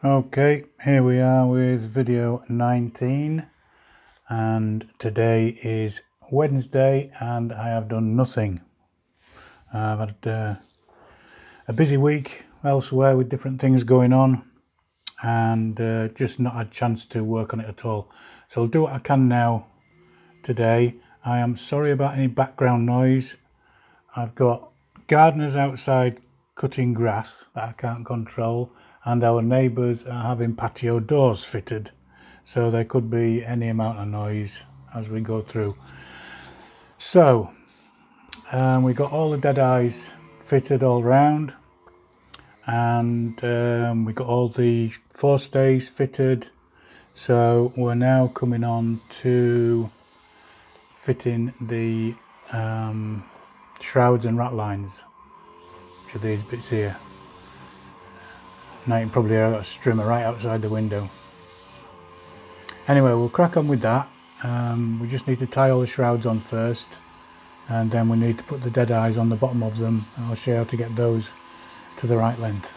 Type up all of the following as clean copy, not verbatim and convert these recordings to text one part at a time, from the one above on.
Okay, here we are with video 19, and today is Wednesday and I have done nothing. I've had a busy week elsewhere with different things going on, and just not had a chance to work on it at all. So I'll do what I can now today. I am sorry about any background noise. I've got gardeners outside cutting grass that I can't control, and our neighbours are having patio doors fitted, so there could be any amount of noise as we go through. So we got all the dead eyes fitted all round, and we got all the forestays fitted, so we're now coming on to fitting the shrouds and ratlines, which are these bits here. Now you can probably hear a strimmer right outside the window. Anyway, we'll crack on with that. We just need to tie all the shrouds on first, and then we need to put the dead eyes on the bottom of them, and I'll show you how to get those to the right length.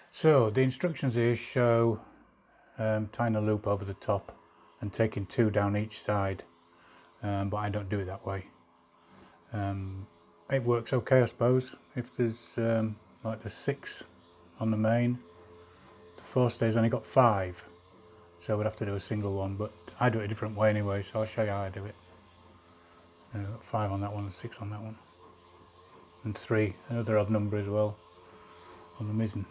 So the instructions here show tying a loop over the top and taking 2 down each side, but I don't do it that way. It works okay, I suppose. If there's like the 6 on the main, the forestay's only got 5, so we'd have to do a single one, but I do it a different way anyway, so I'll show you how I do it. 5 on that one and 6 on that one, and 3, another odd number as well on the mizzen.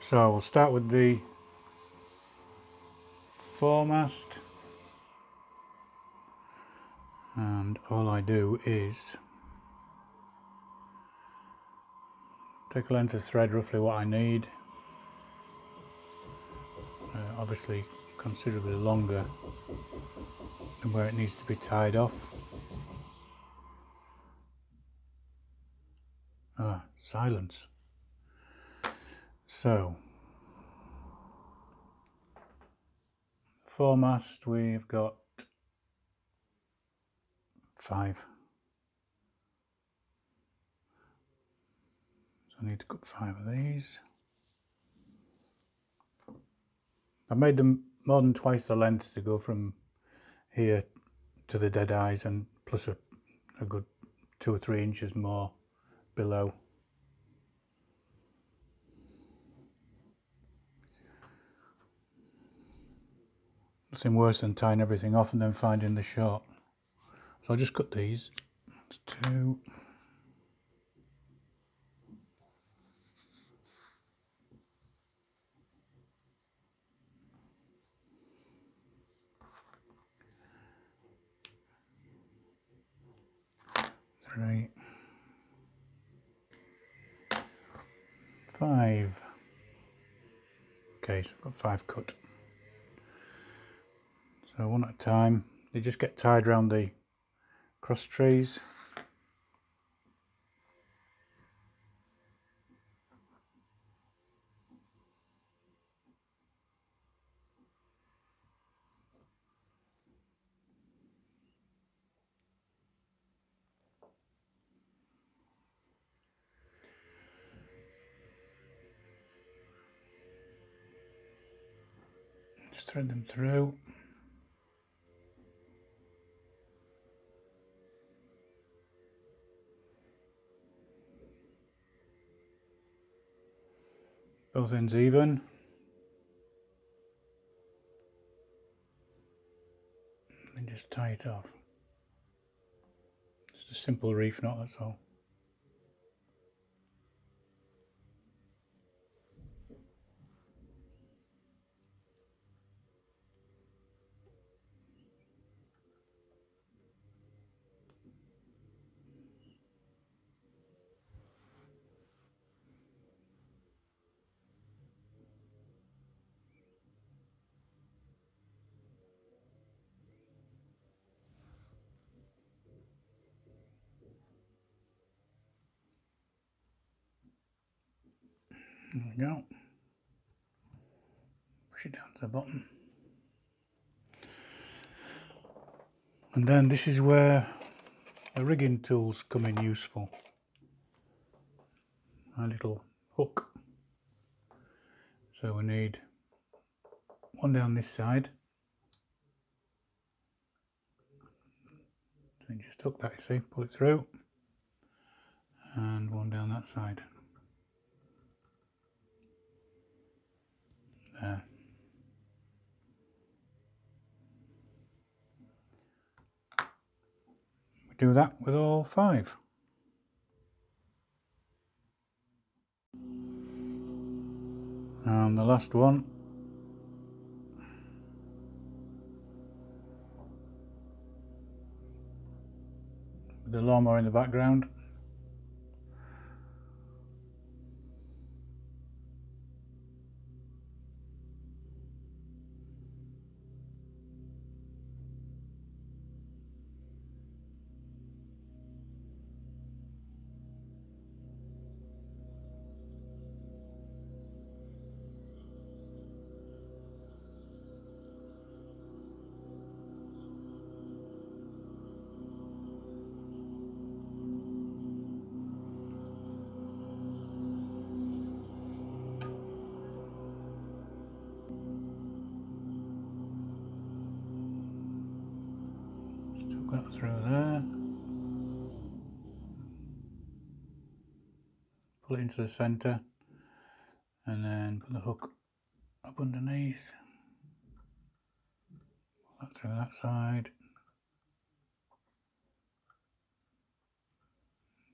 So we'll start with the foremast, and all I do is take a length of thread, roughly what I need, obviously considerably longer than where it needs to be tied off. Silence. So foremast, we've got 5, so I need to cut 5 of these. I've made them more than twice the length to go from here to the dead eyes, and plus a good 2 or 3 inches more below. Nothing worse than tying everything off and then finding the short. So I'll just cut these. That's 2. Three. 5. Okay, so I've got 5 cut. So one at a time. They just get tied around the cross trees. Just thread them through. Both ends even. And just tie it off. Just a simple reef knot, that's all. There we go. Push it down to the bottom. And then this is where the rigging tools come in useful. A little hook. So we need one down this side. So you just hook that, you see, pull it through. And one down that side. There. We do that with all 5. And the last one. With the lawnmower in the background. Got through there, pull it into the centre, and then put the hook up underneath, pull that through that side,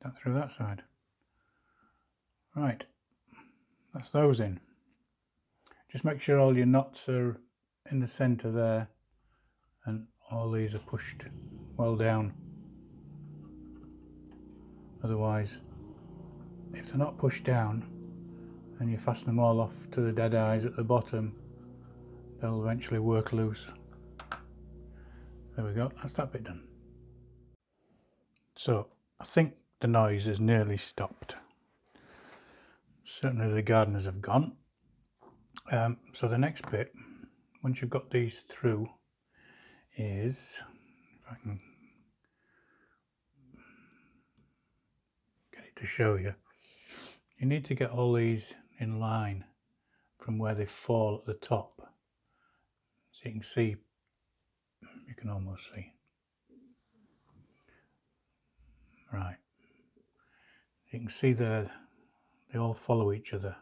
that through that side. Right, that's those in. Just make sure all your knots are in the centre there, and all these are pushed well down. Otherwise, if they're not pushed down and you fasten them all off to the dead eyes at the bottom, they'll eventually work loose. There we go, that's that bit done. So I think the noise has nearly stopped. Certainly the gardeners have gone. So the next bit, once you've got these through, is, if I can get it to show you, you need to get all these in line from where they fall at the top. So you can see, you can almost see. Right. You can see there, they all follow each other.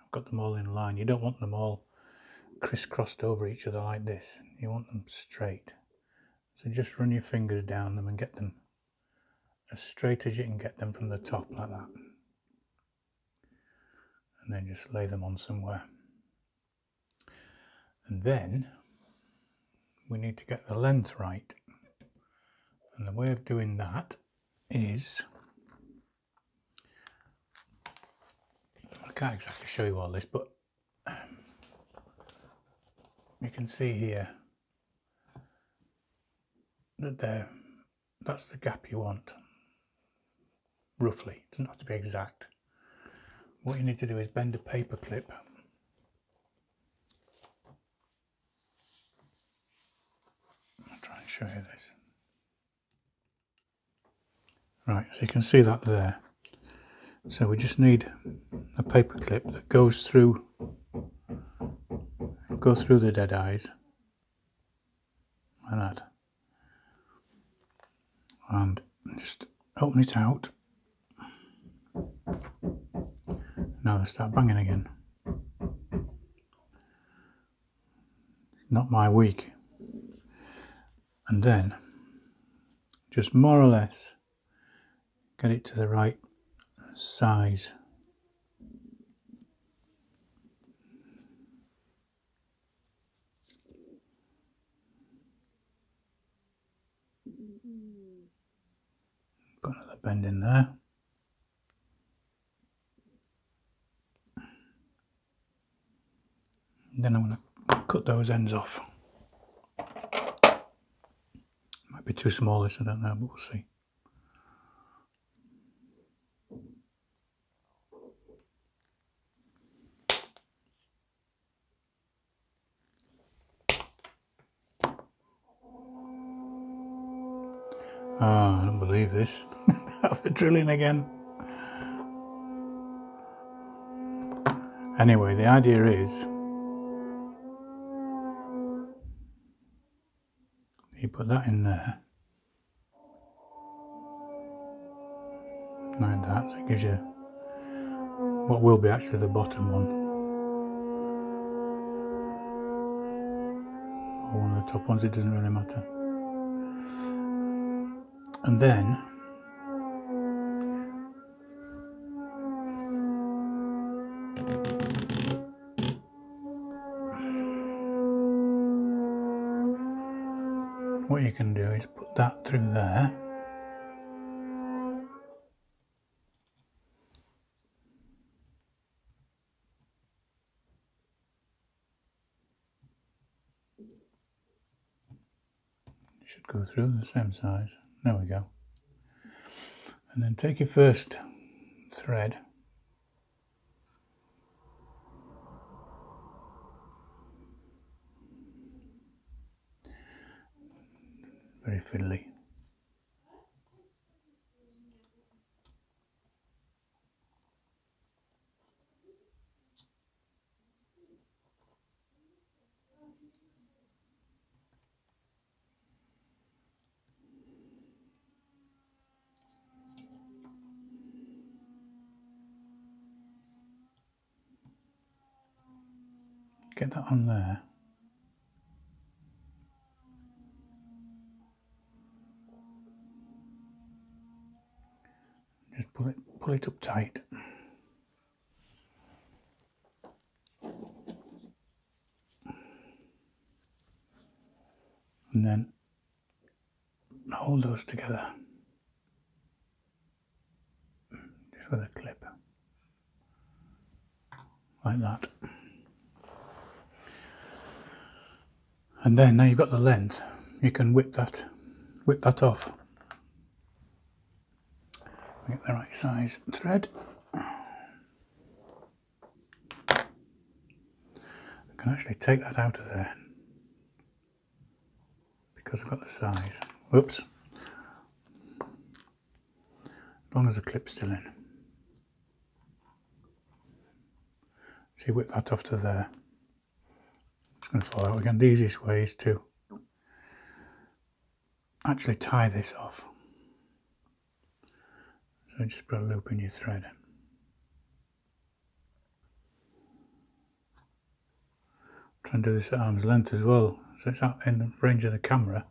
I've got them all in line. You don't want them all crisscrossed over each other like this. You want them straight. So just run your fingers down them and get them as straight as you can get them from the top, like that. And then just lay them on somewhere. And then we need to get the length right. And the way of doing that is, I can't exactly show you all this, but you can see here that that's the gap you want, roughly. It doesn't have to be exact. What you need to do is bend a paper clip. I'll try and show you this. Right, so you can see that there. So we just need a paper clip that goes through the dead eyes, like that. And just open it out. Now they start banging again. Not my week. And then just more or less get it to the right size. Put another bend in there. Then I'm going to cut those ends off. Might be too small this, I don't know, but we'll see. Oh, I don't believe this. They're drilling again. Anyway, the idea is you put that in there like that, so it gives you what will be actually the bottom one, or one of the top ones, it doesn't really matter. And then what you can do is put that through there. It should go through the same size. There we go. And then take your first thread, very fiddly. Get that on there. Just pull it up tight. And then hold those together just with a clip like that. And then now you've got the length, you can whip that off. Get the right size thread. I can actually take that out of there because I've got the size. Whoops. As long as the clip's still in. So you whip that off to there. It's going to fall out again. The easiest way is to actually tie this off. So just put a loop in your thread. Try and do this at arm's length as well, so it's out in the range of the camera.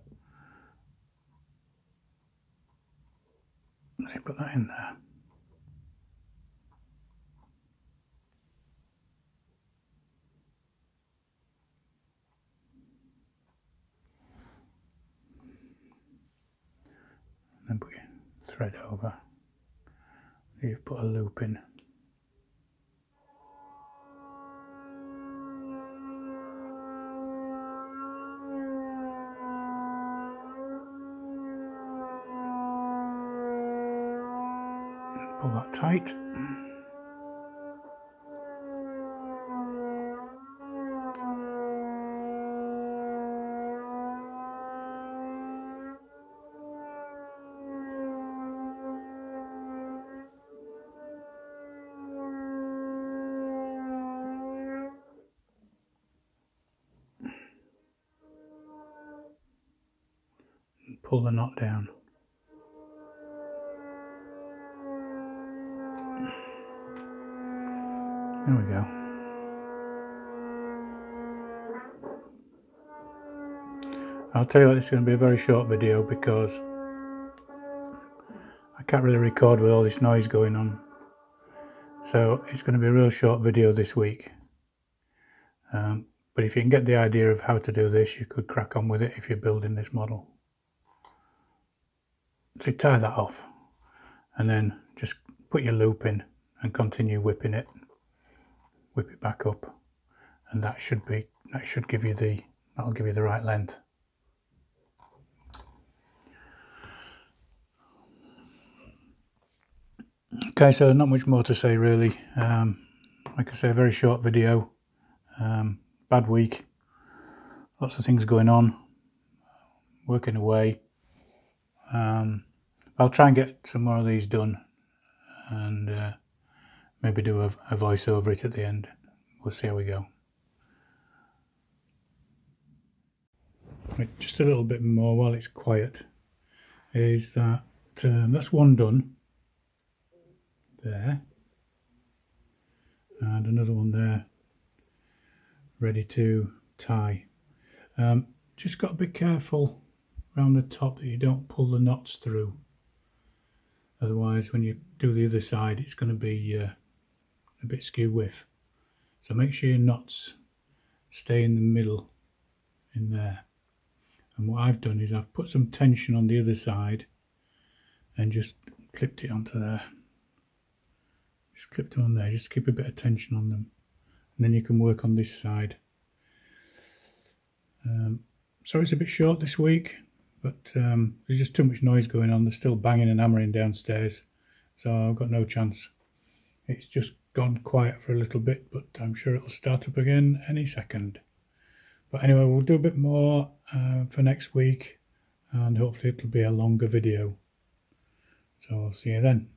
So you put that in there. And then put your thread over. You've put a loop in. Pull that tight. And pull the knot down. There we go. I'll tell you what, this is going to be a very short video because I can't really record with all this noise going on. So it's going to be a real short video this week. But if you can get the idea of how to do this, you could crack on with it if you're building this model. So tie that off and then just put your loop in and continue whipping it. Whip it back up, and that'll give you the right length. Okay, so not much more to say really. Like I say, a very short video. Bad week, lots of things going on, working away. I'll try and get some more of these done, and maybe do a voice over it at the end. We'll see how we go. Right, just a little bit more while it's quiet. Is that that's one done there, and another one there ready to tie. Just got to be careful around the top that you don't pull the knots through, otherwise when you do the other side it's going to be a bit skew with. So make sure your knots stay in the middle in there. And what I've done is I've put some tension on the other side and just clipped it onto there. Just clipped them on there, just keep a bit of tension on them, and then you can work on this side. Sorry it's a bit short this week, but there's just too much noise going on. They're still banging and hammering downstairs, so I've got no chance. It's just gone quiet for a little bit, but I'm sure it'll start up again any second. But anyway, we'll do a bit more for next week, and hopefully it'll be a longer video. So I'll see you then.